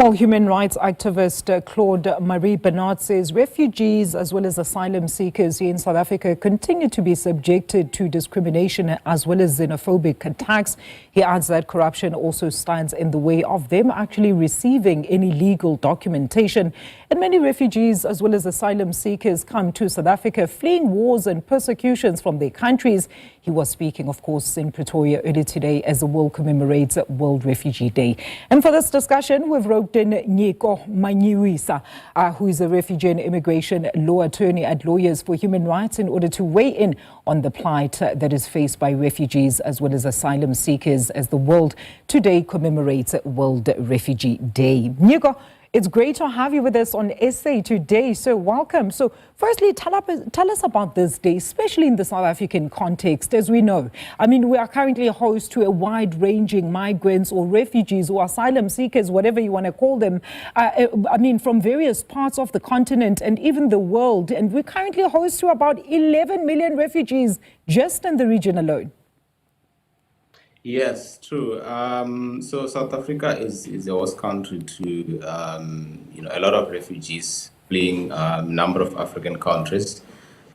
Well, human rights activist Claude Marie Bernard says refugees as well as asylum seekers here in South Africa continue to be subjected to discrimination as well as xenophobic attacks. He adds that corruption also stands in the way of them actually receiving any legal documentation. And many refugees as well as asylum seekers come to South Africa fleeing wars and persecutions from their countries. He was speaking, of course, in Pretoria earlier today as the world commemorates World Refugee Day. And for this discussion, we've roped in Nyiko Manyusa, who is a refugee and immigration law attorney at Lawyers for Human Rights, in order to weigh in on the plight that is faced by refugees as well as asylum seekers as the world today commemorates World Refugee Day. Nyiko, it's great to have you with us on SA Today, so welcome. So firstly, tell us about this day, especially in the South African context. As we know, I mean, we are currently host to a wide-ranging migrants or refugees or asylum seekers, whatever you want to call them, from various parts of the continent and even the world. And we currently host to about 11 million refugees just in the region alone. Yes, true. So South Africa is a host country to a lot of refugees fleeing a number of African countries,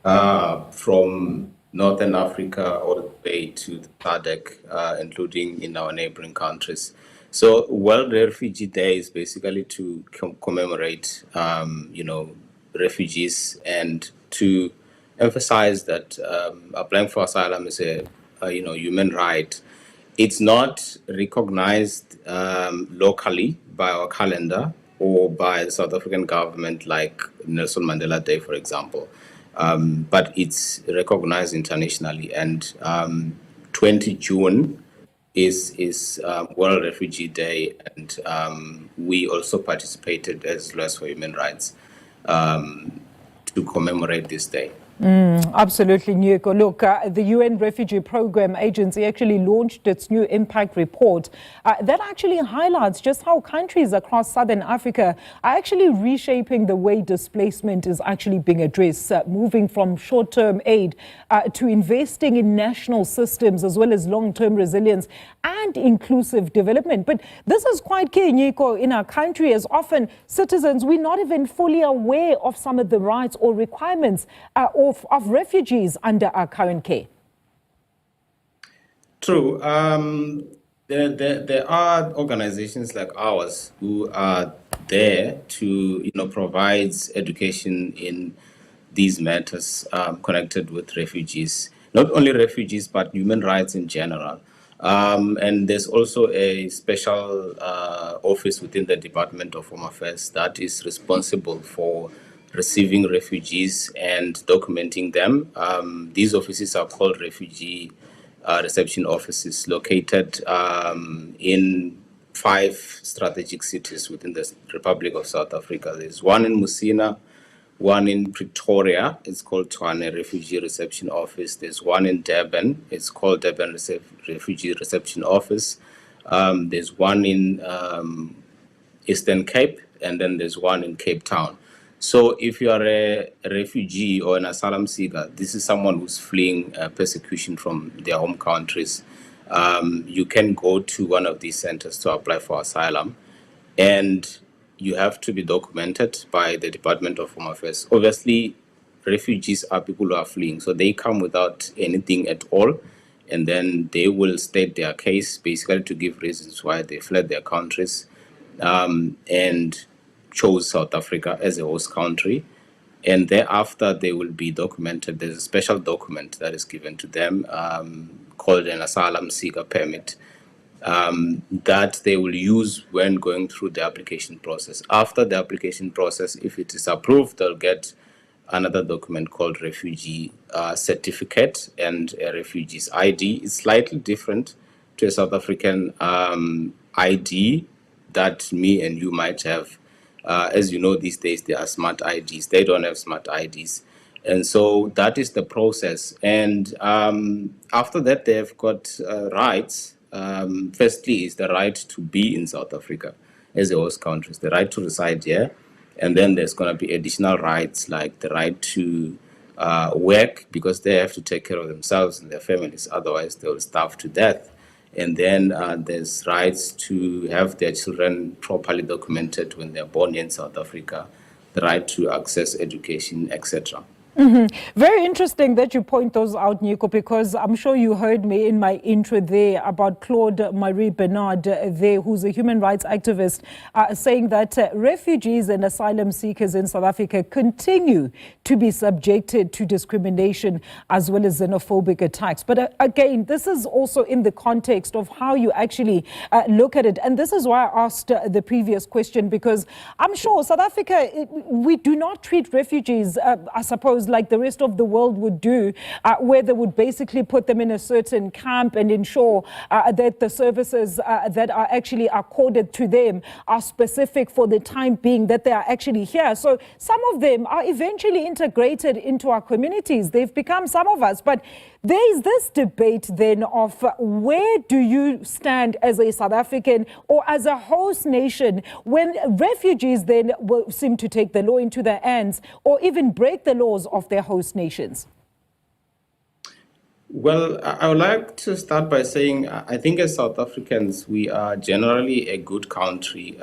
from Northern Africa all the way to the SADC, including in our neighboring countries. So World Refugee Day is basically to commemorate refugees and to emphasize that applying for asylum is a human right. It's not recognized locally by our calendar or by the South African government, like Nelson Mandela Day, for example, but it's recognized internationally. And 20 June is World Refugee Day, and we also participated as Lawyers for Human Rights to commemorate this day. Absolutely, Nyiko. Look, the UN Refugee Program Agency actually launched its new impact report that actually highlights just how countries across Southern Africa are actually reshaping the way displacement is actually being addressed, moving from short-term aid to investing in national systems as well as long-term resilience and inclusive development. But this is quite key, Nyiko, in our country, as often citizens, we're not even fully aware of some of the rights or requirements of refugees under our current care. True. There are organizations like ours who are there to provide education in these matters connected with refugees, not only refugees but human rights in general. And there's also a special office within the Department of Home Affairs that is responsible for receiving refugees and documenting them. These offices are called refugee reception offices, located in 5 strategic cities within the Republic of South Africa. There's one in Musina, one in Pretoria, it's called Tshwane Refugee Reception Office. There's one in Durban, it's called Durban Refugee Reception Office. There's one in Eastern Cape, and then there's one in Cape Town. So if you are a refugee or an asylum seeker, this is someone who's fleeing persecution from their home countries, you can go to one of these centers to apply for asylum, and you have to be documented by the Department of Home Affairs. Obviously, refugees are people who are fleeing, so they come without anything at all, and then they will state their case, basically to give reasons why they fled their countries, and chose South Africa as a host country. And thereafter, they will be documented. There's a special document that is given to them called an asylum seeker permit that they will use when going through the application process. After the application process, if it is approved, they'll get another document called refugee certificate and a refugee's ID. It's slightly different to a South African ID that me and you might have. As you know, these days there are smart IDs. They don't have smart IDs. And so that is the process. And after that, they've got rights. Firstly, is the right to be in South Africa as a host country, the right to reside here. And then there's going to be additional rights like the right to work, because they have to take care of themselves and their families. Otherwise, they will starve to death. And then there's rights to have their children properly documented when they're born in South Africa, the right to access education, etc. Very interesting that you point those out, Nyiko, because I'm sure you heard me in my intro there about Claude Marie Bernard there, who's a human rights activist, saying that refugees and asylum seekers in South Africa continue to be subjected to discrimination as well as xenophobic attacks. But again, this is also in the context of how you actually look at it. And this is why I asked the previous question, because I'm sure South Africa, we do not treat refugees, I suppose, like the rest of the world would do, where they would basically put them in a certain camp and ensure that the services that are actually accorded to them are specific for the time being that they are actually here. So some of them are eventually integrated into our communities. They've become some of us. But there is this debate then of where do you stand as a South African or as a host nation when refugees then will seem to take the law into their hands or even break the laws of their host nations? Well, I would like to start by saying I think as South Africans, we are generally a good country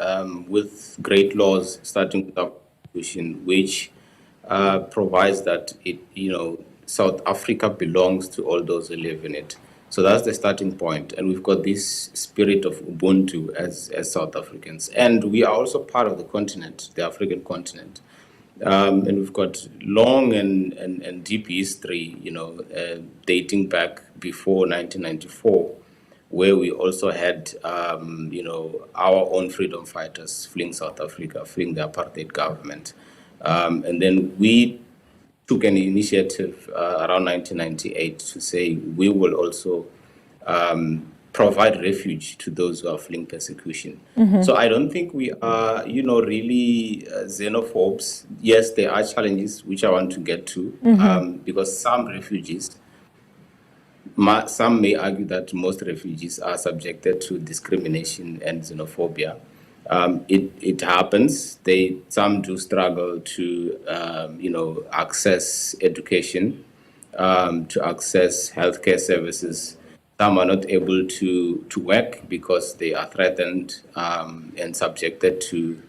with great laws, starting with our constitution, which provides that South Africa belongs to all those who live in it. So that's the starting point. And we've got this spirit of Ubuntu as South Africans. And we are also part of the continent, the African continent. And we've got long and deep history, dating back before 1994, where we also had, our own freedom fighters fleeing South Africa, fleeing the apartheid government. And then we took an initiative around 1998 to say we will also provide refuge to those who are fleeing persecution. So I don't think we are, really xenophobes. Yes, there are challenges which I want to get to because some refugees, some may argue that most refugees are subjected to discrimination and xenophobia. It happens. Some do struggle to, access education, to access healthcare services. Some are not able to work because they are threatened and subjected to,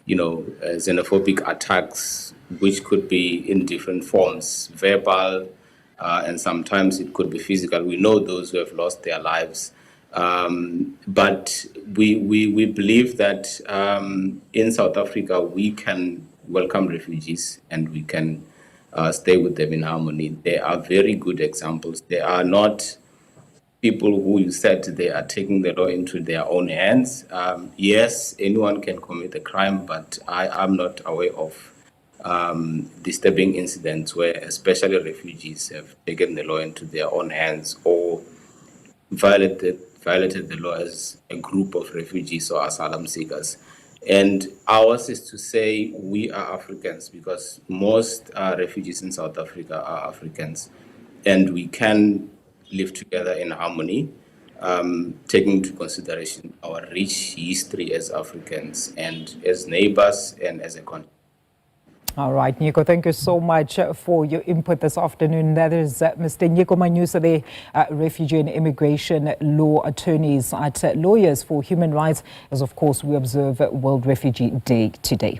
xenophobic attacks, which could be in different forms, verbal, and sometimes it could be physical. We know those who have lost their lives. But we believe that in South Africa, we can welcome refugees and we can stay with them in harmony. There are very good examples. They are not people who you said they are taking the law into their own hands. Yes, anyone can commit a crime, but I am not aware of disturbing incidents where especially refugees have taken the law into their own hands or violated the law as a group of refugees or asylum seekers. And ours is to say we are Africans because most refugees in South Africa are Africans. And we can live together in harmony, taking into consideration our rich history as Africans and as neighbors and as a country. All right, Nyiko, thank you so much for your input this afternoon. That is Mr. Nyiko Manyusa, the refugee and immigration law attorneys at Lawyers for Human Rights, as of course we observe World Refugee Day today.